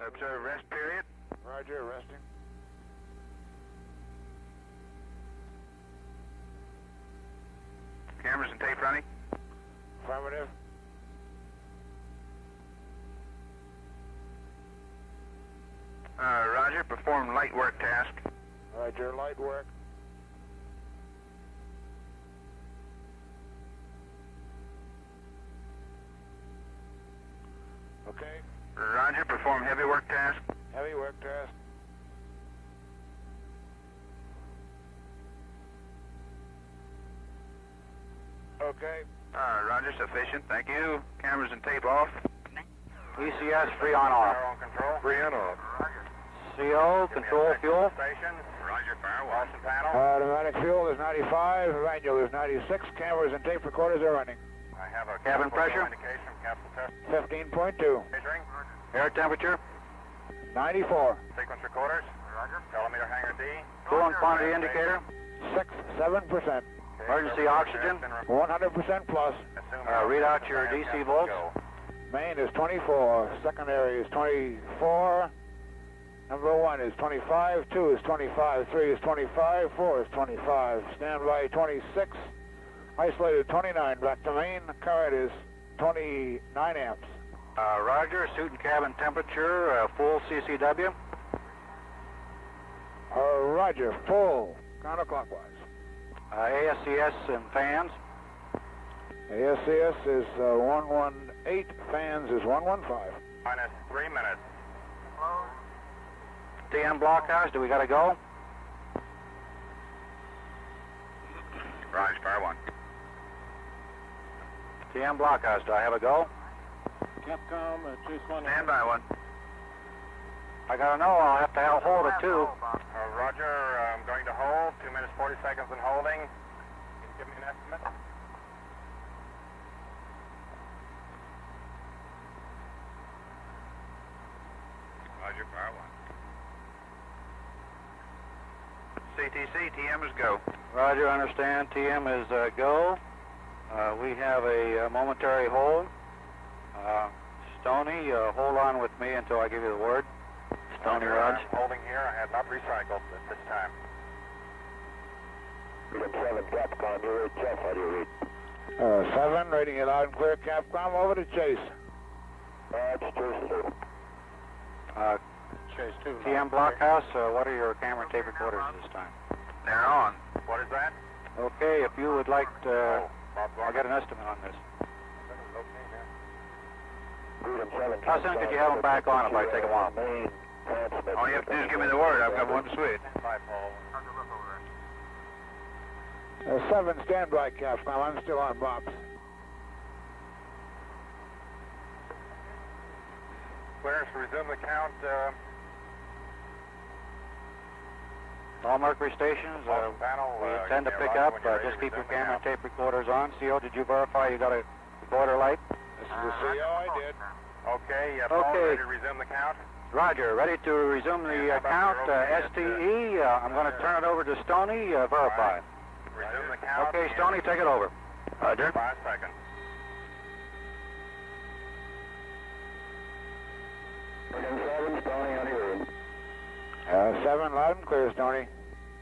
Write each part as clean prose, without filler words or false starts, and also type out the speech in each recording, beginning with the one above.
Observe rest period. Roger, resting. Cameras and tape running. Affirmative. Roger, perform light work task. Roger, light work. Okay. Roger, perform heavy work task. Heavy work task. Okay. Roger, sufficient. Thank you. Cameras and tape off. ECS free on off. Fire on control. Free and off. CO, control fuel. Station. Roger, fire. Watson panel. Pneumatic fuel is 95, manual is 96, cameras and tape recorders are running. I have a Cabin pressure. indication from capsule test. 15.2. Measuring. Air temperature. 94. Sequence recorders. Roger. Telemeter hanger D. Coolant quantity indicator. 7%. Emergency oxygen. 100% plus. Read out your DC volts. Main is 24. Secondary is 24. Number 1 is 25. 2 is 25. 3 is 25. 4 is 25. Standby 26. Isolated 29. Back to main. Current is 29 amps. Roger, suit and cabin temperature, full CCW. Roger, full. Counterclockwise. ASCS and fans. ASCS is 118. Fans is 115. Minus 3 minutes. TM blockhouse, do we gotta go? Roger, fire 1. TM blockhouse, do I have a go? Capcom, Chase 1. Stand by 1. I gotta know, I'll have to hold it too. Roger, I'm going to hold. 2 minutes 40 seconds in holding. Can you give me an estimate? Roger, fire 1. CTC, TM is go. Roger, understand, TM is go. We have a momentary hold. Stoney, hold on with me until I give you the word. Stoney, Raj. I'm holding here. I have not recycled at this time. Freedom 7, Capcom, you're at Jeff, how do you read? 7, rating it loud and clear. Capcom, over to Chase. It's Chase 2. Chase 2. TM blockhouse, what are your camera and tape recorders this time? They're on. What is that? Okay, if you would like to, I'll get an estimate on this. Freedom 7, How soon could you have them back on if I take them off? All you have to do is give me the word. I've got one switch. 7, stand by, Capcom. I'm still on box. Clearance to resume the count. All Mercury stations, Panel, we intend to pick up. Just keep your camera and tape recorders on. CO, did you verify you got a recorder light? This is the CO, I did. Okay, Paul, Okay. ready to resume the count? Roger, ready to resume the count. STE, I'm going to turn it over to Stoney, verify. Resume the count. Okay, Stoney, take it over. Roger. 5 seconds. Freedom 7, Stoney, how do you read? 7, loud and clear, Stoney.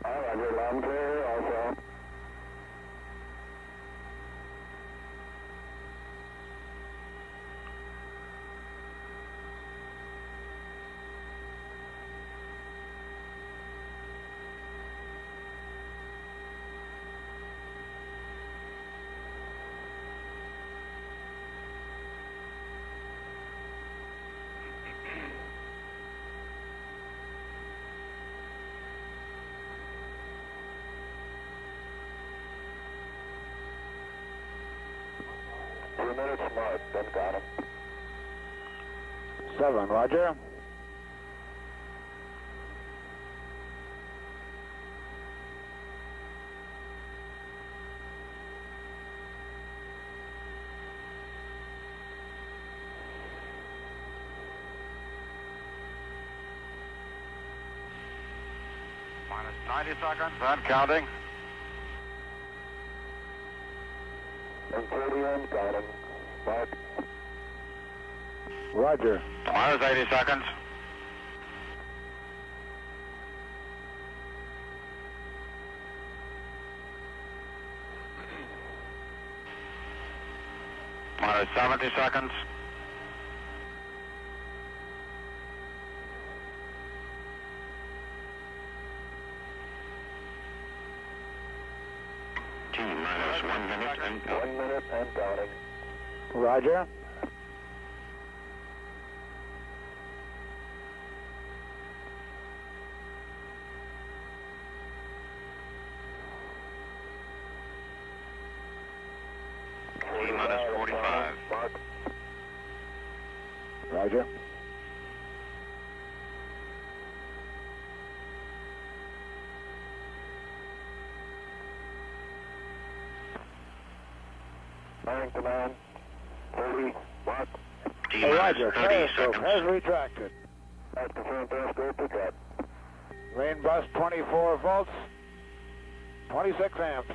Roger, loud and clear, also. Minutes mark, then got him. 7, Roger. Minus 90 seconds. I'm counting. And 31, got him. Mark. Roger. Minus 80 seconds. 70 seconds. T-minus 1 minute and counting. 1 minute and counting. Roger. T-minus 45. Mark. Roger. Firing command. 30. Mark. Hey, Roger. Periscope has retracted. That's confirmed periscope pickup. Main bus 24 volts, 26 amps.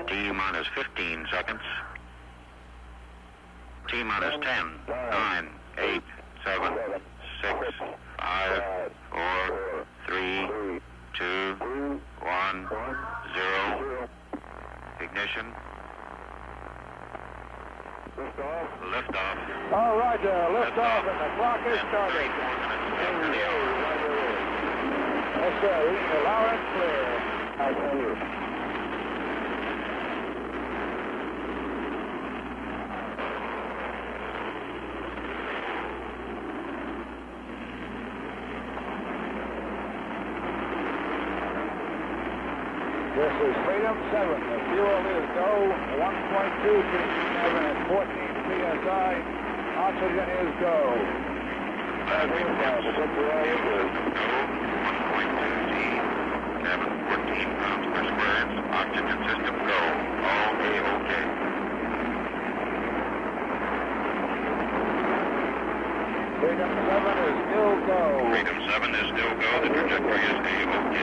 T-minus 15 seconds. T-minus 10, 9, 8, 7, 6, 5, 4, 3, 2, 1, 0. Ignition. Liftoff. Oh, Roger. Lift off and the clock is starting. 34 minutes after the hour. Yes, sir. Reading loud and clear. I tell you. This is Freedom 7. The fuel is go 1.2 G. Cabin at 14 psi. Oxygen is go. Reports. Fuel go 1.2 G. Cabin 14 pounds per square inch. Oxygen system go. All A-OK. Freedom 7 is still go. Freedom 7 is still go. The trajectory is A-OK.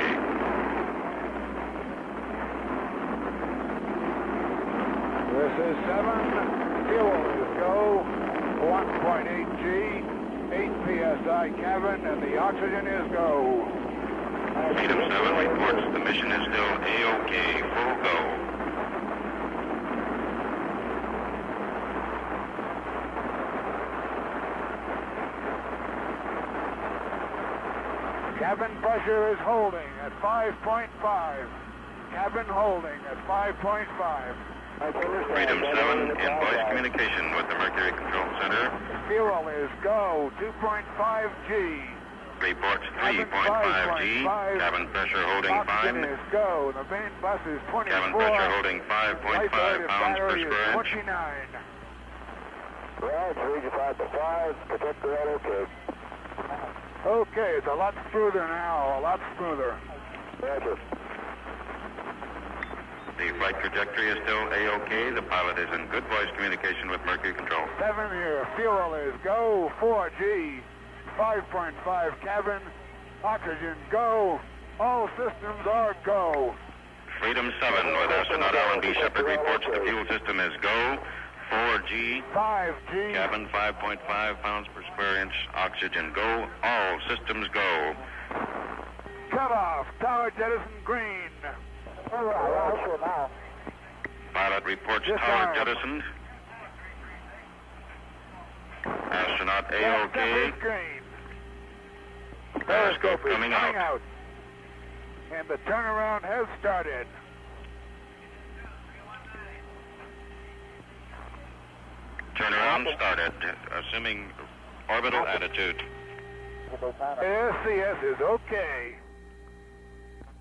This is 7. Fuel is go 1.8 G. 8 psi cabin and the oxygen is go. Freedom 7 reports the mission is still A-OK. Full go. Cabin pressure is holding at 5.5. Cabin holding at 5.5. Freedom 7 in voice communication with the Mercury Control Center. Fuel is go 2.5 G. Reports 3.5 G. Cabin pressure holding Oxygen 5. is go. The main bus is 24. Cabin pressure holding 5.5 pounds per battery is square inch. 29. Right, 3 to 5. Protect the okay. Okay, it's a lot smoother now. A lot smoother. Roger. The flight trajectory is still A-OK. The pilot is in good voice communication with Mercury Control. 7 here. Fuel is go 4 G. 5.5 cabin. Oxygen go. All systems are go. Freedom 7 with astronaut Alan B. Shepard reports the fuel system is go. 4G. 5 G. Cabin 5.5 pounds per square inch. Oxygen go. All systems go. Cut off. Tower jettison green. Pilot reports Yes, tower sir. jettisoned. Astronaut A-OK. That is green. Periscope is coming out. And the turnaround has started. Turnaround started, assuming orbital attitude. SCS is okay.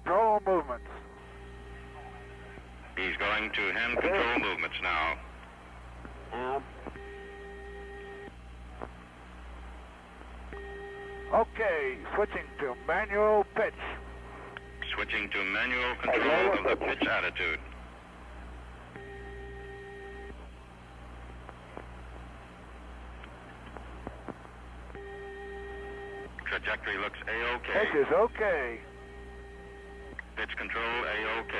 Control movements. He's going to hand control movements now. Okay, switching to manual pitch. Switching to manual control of the pitch attitude. Trajectory looks A-OK. Pitch is okay. Pitch control A-OK.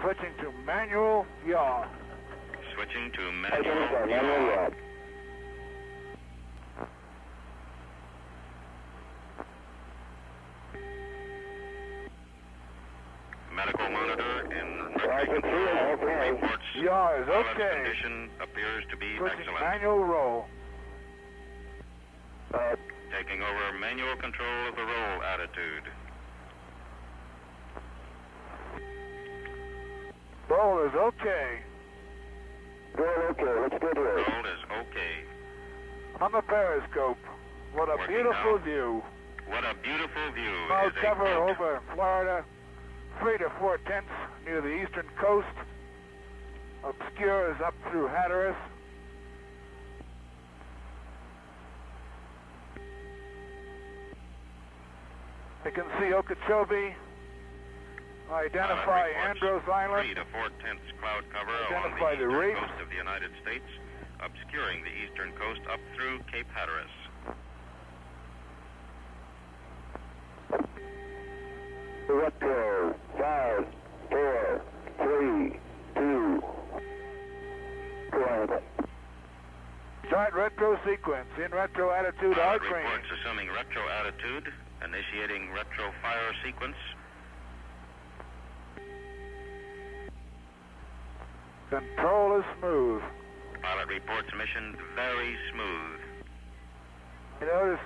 Switching to manual yaw. Switching to manual yaw. Medical monitor Yaw is Pilot's okay. condition appears to be Switching excellent. manual roll. Taking over manual control of the roll attitude. Roll is okay. Roll okay, let's go to it. Roll is okay. On the periscope. What a Working beautiful now. view. What a beautiful view. Cloud It is a cover quote. over Florida. 3 to 4 tenths near the eastern coast. Obscures up through Hatteras. You can see Okeechobee. Identify Pilot reports Andros 3 Island. to 4 tenths cloud cover Identify along the the eastern reef. coast of the United States, obscuring the eastern coast up through Cape Hatteras. Retro, 5, 4, 3, 2, go ahead. Start retro sequence. In retro attitude, Pilot out green. reports assuming retro attitude, initiating retro fire sequence. Control is smooth. Pilot reports mission very smooth. You notice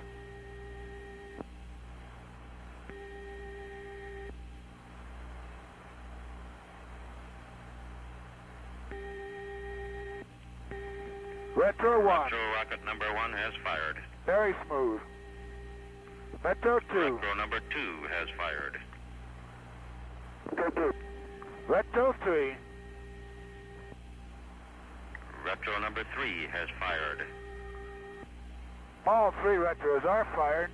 Retro 1, Retro rocket number 1 has fired. very smooth. Retro 2, Retro number 2 has fired. Go to. Retro 3, Retro number 3 has fired. all 3 retros are fired.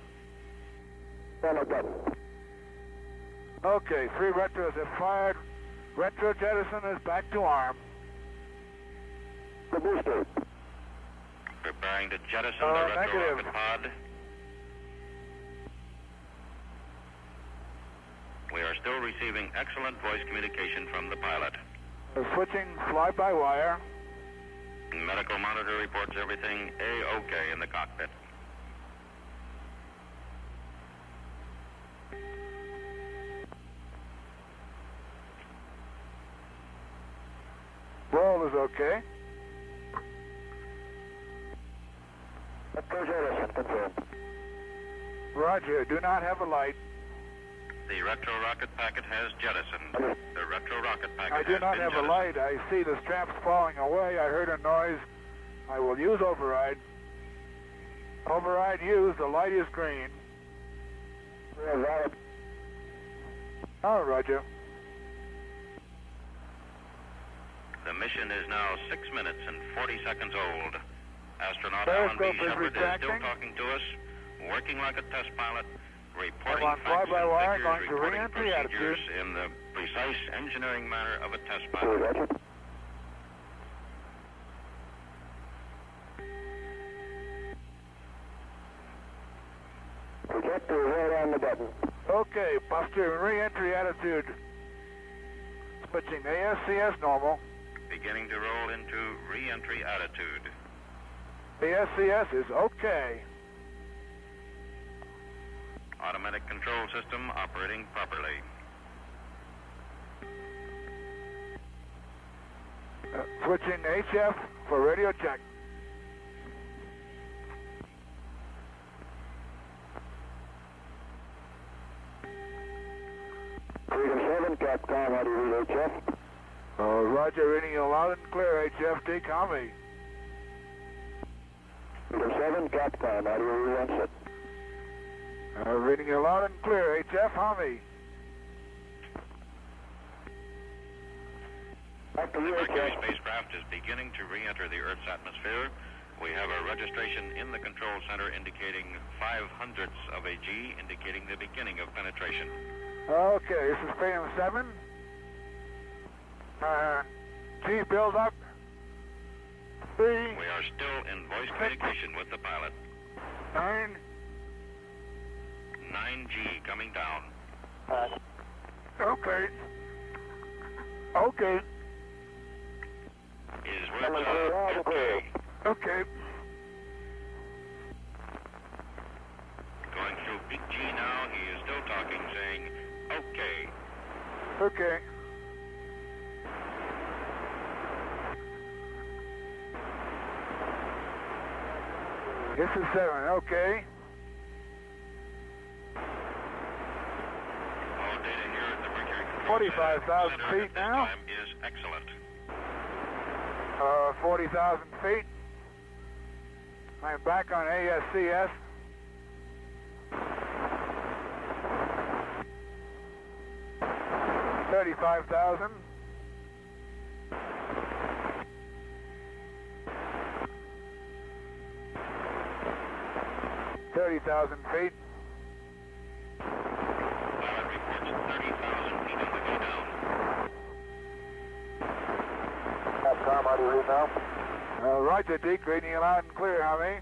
Follow button. Okay, 3 retros have fired. Retro jettison is back to arm. The booster. Preparing to jettison the retro negative. rocket pod. We are still receiving excellent voice communication from the pilot. Switching fly-by-wire. Medical monitor reports everything A-OK in the cockpit. Roll is okay. Retro jettison, confirmed. Roger, do not have a light. The retro rocket packet has jettisoned. The retro rocket packet I do has not been have a jettisoned. light. I see the straps falling away. I heard a noise. I will use override. Override used. The light is green. Valid. Oh, Roger. The mission is now 6 minutes and 40 seconds old. Astronaut Alan B. Periscope is Shepard is still retracting. talking to us, working like a test pilot, reporting I'm on facts and fly-by-wire, figures, going to reporting re-entry procedures attitude. in the precise engineering manner of a test Go, pilot. Roger. Projector right on the button. Okay, Buster, re-entry attitude. Switching ASCS normal. Beginning to roll into re-entry attitude. ASCS is okay. Automatic control system operating properly. Switching HF for radio check. Freedom 7, Capcom, how do you read HF? Roger, reading you loud and clear, HF, decom me. Freedom 7, Capcom, how do you read onset? Reading you loud and clear, HF, Hummy. After The you, Mercury HF. spacecraft is beginning to re-enter the Earth's atmosphere. We have a registration in the control center indicating 0.05 of a G, indicating the beginning of penetration. Okay, this is Freedom 7. G build up. 3, We are still in voice communication with the pilot. 9. 9G coming down. Okay. Okay. Is Coming through loud and clear. Okay. Going through big G now. He is still talking, saying, okay. Okay. This is 7, okay. All data here at the Mercury Control 45,000 Center feet at this now. time is excellent. 40,000 feet. I'm back on ASCS. $35,000. feet. Pilot reports 30,000 feet on the way down. Capcom, how do you read now? Roger, Deke, reading you loud and clear, how many?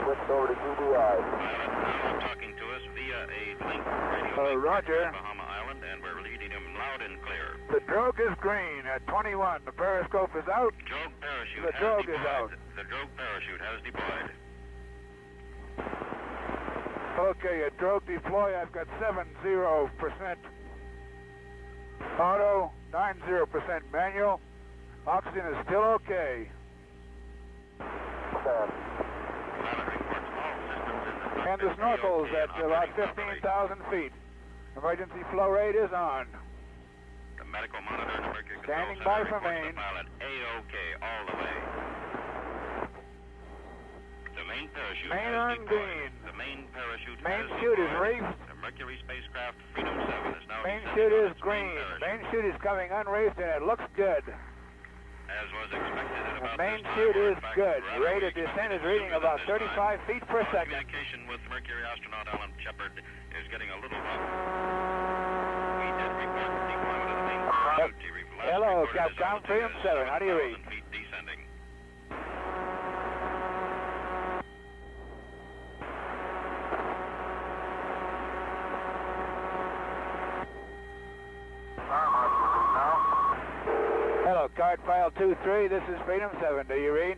Switched over to GDI. Pilot now talking to us via a link radio link Roger. to Bahama Island, and we're reading him loud and clear. The drogue is green at 21. The periscope is out. Drogue parachute The has drogue deployed. is out. The drogue parachute has deployed. Okay, a drogue deploy. I've got 70% auto, 90% manual. Oxygen is still okay. Pilot reports all systems in the And the cockpit snorkel's okay at and about operating properly. 15,000 feet. Emergency flow rate is on. The medical monitor in the Mercury Standing Control by Center for reports main. the pilot A-OK all the way. The main parachute Main has on deployed. green. The main parachute Main has chute is deployed. reefed. The Mercury spacecraft Freedom 7 is now Main descending chute on is its green. Main Main parachute. chute is coming unreefed and it looks good. As was expected at about Main this time, chute or in is fact, good. rather, Rate we of descent is expected reading sooner about than this time. 35 feet per Our second. Communication with Mercury astronaut Alan Shepard is getting a little rough. We did report deployment of the main parachute. He last Hello, reported his Capcom altitude Freedom as 7. How do you read? 7,000 feet descending. Hello, card file 23. This is Freedom 7. Do you read?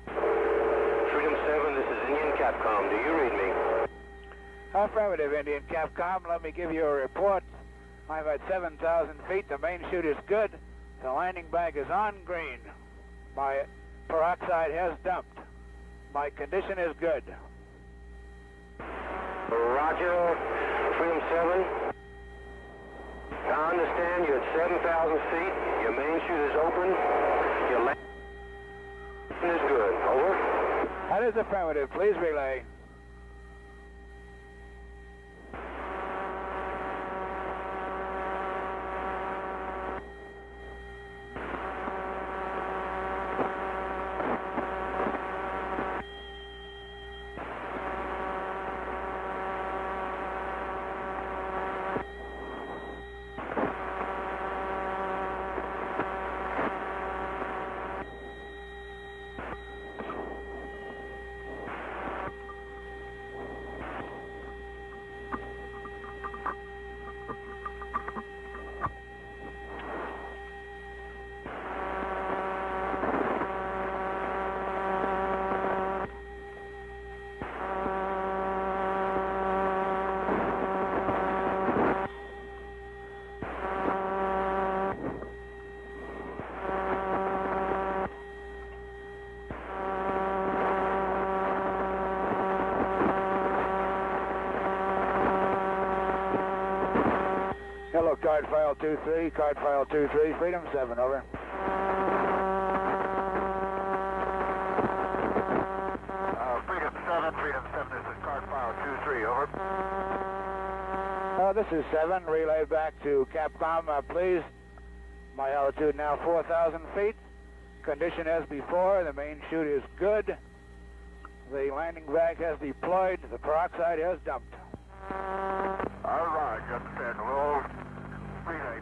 Freedom 7, this is Indian Capcom. Do you read me? Affirmative, Indian Capcom. Let me give you a report. I'm at 7,000 feet. The main chute is good. The landing bag is on green. My peroxide has dumped. My condition is good. Roger, Freedom 7. I understand you're at 7,000 feet. Your main chute is open. Your landing is good. Over. That is affirmative. Please relay. Hello, card file 23. Card file 23. Freedom 7. Over. Freedom 7, this is card file 23, over. This is 7. Relay back to Capcom, please. My altitude now 4,000 feet. Condition as before. The main chute is good. The landing bag has deployed. The peroxide has dumped. All right, understand. We'll relay.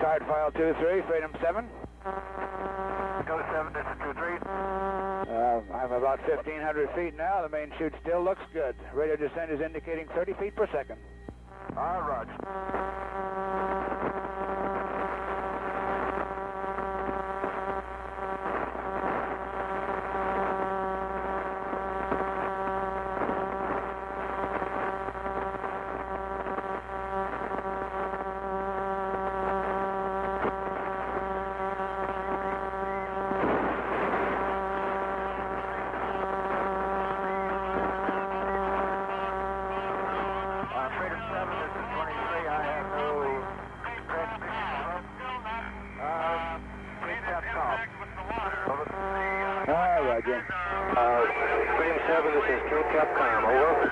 card file 23, Freedom 7. Go 7, this is 23. I'm about 1,500 feet now. The main chute still looks good. Radio descent is indicating 30 feet per second. Roger. Freedom 7, this is 23. I have no transmission. Please Capcom. Roger. Freedom 7, this is Cape Capcom, over.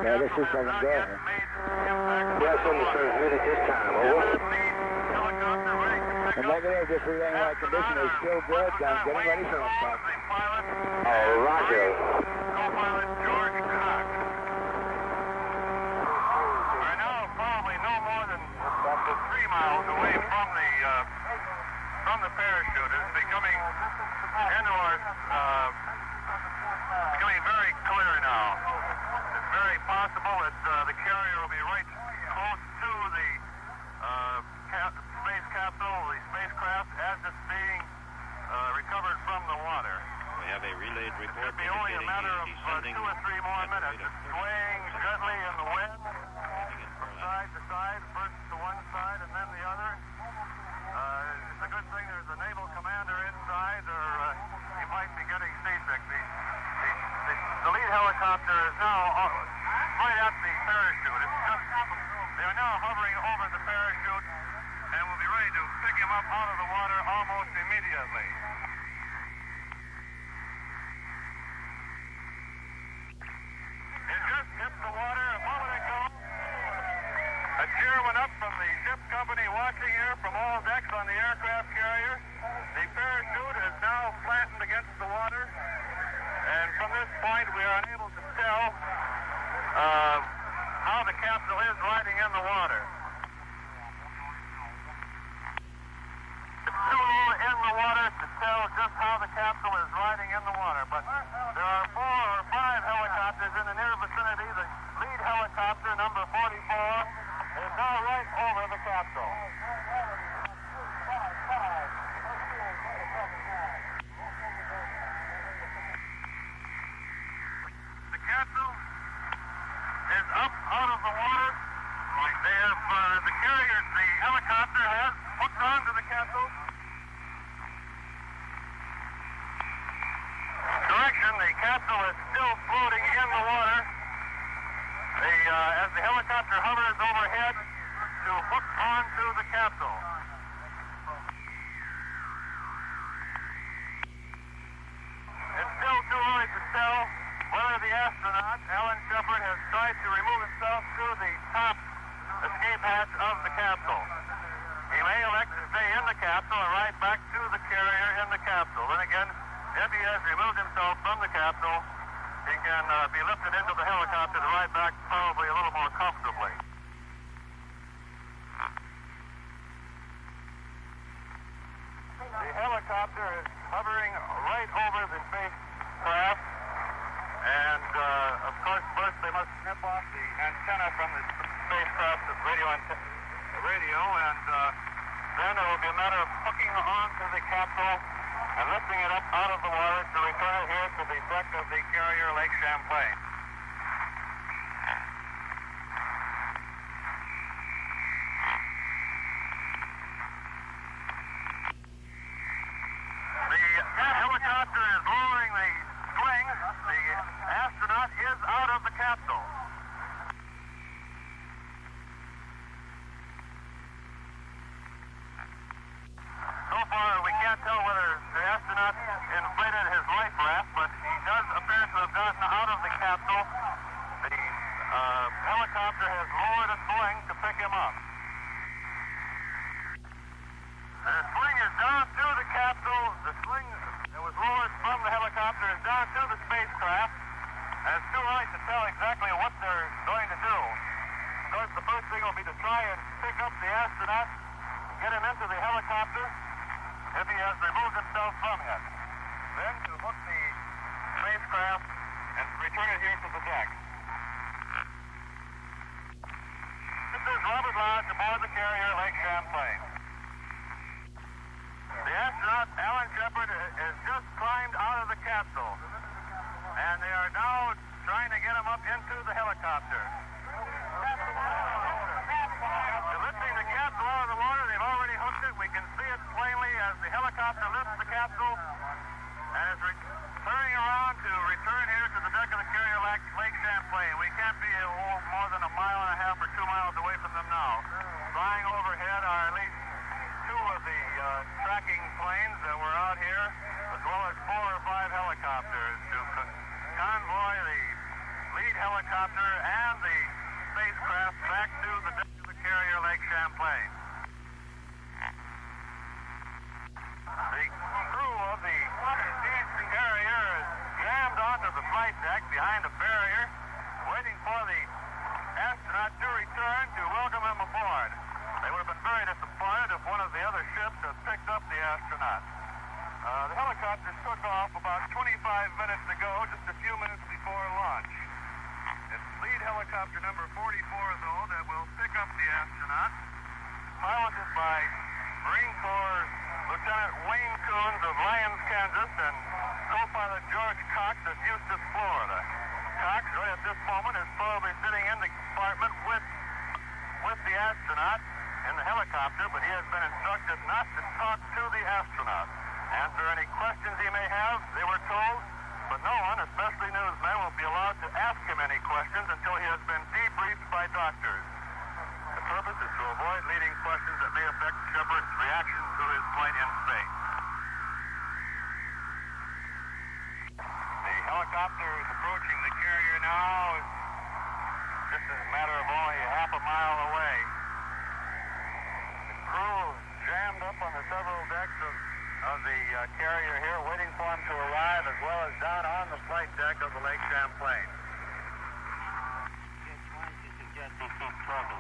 Yeah, this is second go here. Yes, on the transmit at this time, over. The negative, just relaying my condition is still good. I'm getting ready for impact. Oh, roger. Co-pilot George Cox. We're now probably no more than 3 miles away from the parachute. It's becoming becoming very clear now. It's very possible that the carrier will be right close to the space capsule, the spacecraft, as it's being recovered from the water. We have a relayed report It'll be only a matter of 2 or 3 more minutes. It's swaying gently in the wind from side to side, first to one side and then the other. It's a good thing there's a naval commander inside, or he might be getting seasick. The lead helicopter is now right at the parachute. They are now hovering over the parachute and will be ready to pick him up out of the water almost immediately. It just hit the water a moment ago. A cheer went up from the ship company watching here from all decks on the aircraft carrier. The parachute is now flattened against the water, and from this point we are unable to tell how the capsule is riding in the water. It's too low in the water to tell just how the capsule is riding in the water, but there are 4 or 5 helicopters in the near vicinity. The lead helicopter, number 44, is now right over the capsule. The capsule is up out of the water. They have, the carrier, the helicopter has hooked onto the capsule. Direction, the capsule is still floating in the water. As the helicopter hovers overhead to hook onto the capsule. It's still too early to tell whether the astronaut, Alan Shepard, has tried to remove himself through the top escape hatch of the capsule. He may elect to stay in the capsule and ride back to the carrier in the capsule. Then again, if he has removed himself from the capsule, he can be lifted into the helicopter to ride back probably a little more comfortably. The helicopter is hovering right over the spacecraft, and of course first they must snip off the antenna from the spacecraft's radio, and then it will be a matter of hooking onto the capsule and lifting it up out of the water to return it here to the deck of the carrier Lake Champlain. The helicopter is lowering the slings. The astronaut is out of the capsule. So far, we can't tell whether the astronaut inflated his life raft, but he does appear to have gotten out of the capsule. The helicopter has lowered a sling to pick him up. The sling is down through the capsule. The sling that was lowered from the helicopter is down through the spacecraft, and it's too early to tell exactly what they're going to do. Of course, the first thing will be to try and pick up if he has removed himself from it. Then to hook the spacecraft and return it here to the deck. This is Robert Lodge aboard the carrier Lake Champlain. The astronaut, Alan Shepard, has just climbed out of the capsule, and they are now trying to get him up into the helicopter. They're lifting the capsule out of the water. They've already hooked it. We can see it plainly as the helicopter lifts the capsule and is turning around to return here to the deck of the carrier Lake Champlain. We can't be more than 1.5 miles or 2 miles away from them now. Flying overhead are at least 2 of the tracking planes that were out here, as well as 4 or 5 helicopters to convoy the lead helicopter and the spacecraft back to the deck of the carrier Lake Champlain. The crew of the carrier is jammed onto the flight deck behind a barrier, waiting for the astronaut to return to welcome him aboard. They would have been very disappointed if one of the other ships had picked up the astronaut. The helicopter took off about 25 minutes ago, just a few minutes before launch. It's lead helicopter number 44, though, that will pick up the astronaut, piloted by Marine Corps Lieutenant Wayne Coons of Lyons, Kansas, and co-pilot George Cox of Eustis, Florida. Cox, right at this moment, is probably sitting in the compartment with the astronaut in the helicopter, but he has been instructed not to talk to the astronaut. Answer any questions he may have, they were told, but no one, especially newsmen, will be allowed to ask him any questions until he has been debriefed by doctors. The purpose is to avoid leading questions that may affect Shepard's reaction to his flight in space. The helicopter is approaching the carrier now. It's just a matter of only half a mile away. The crew jammed up on the several decks of the carrier here, waiting for him to arrive, as well as down on the flight deck of the Lake Champlain. Just wanted to suggest he keep trouble.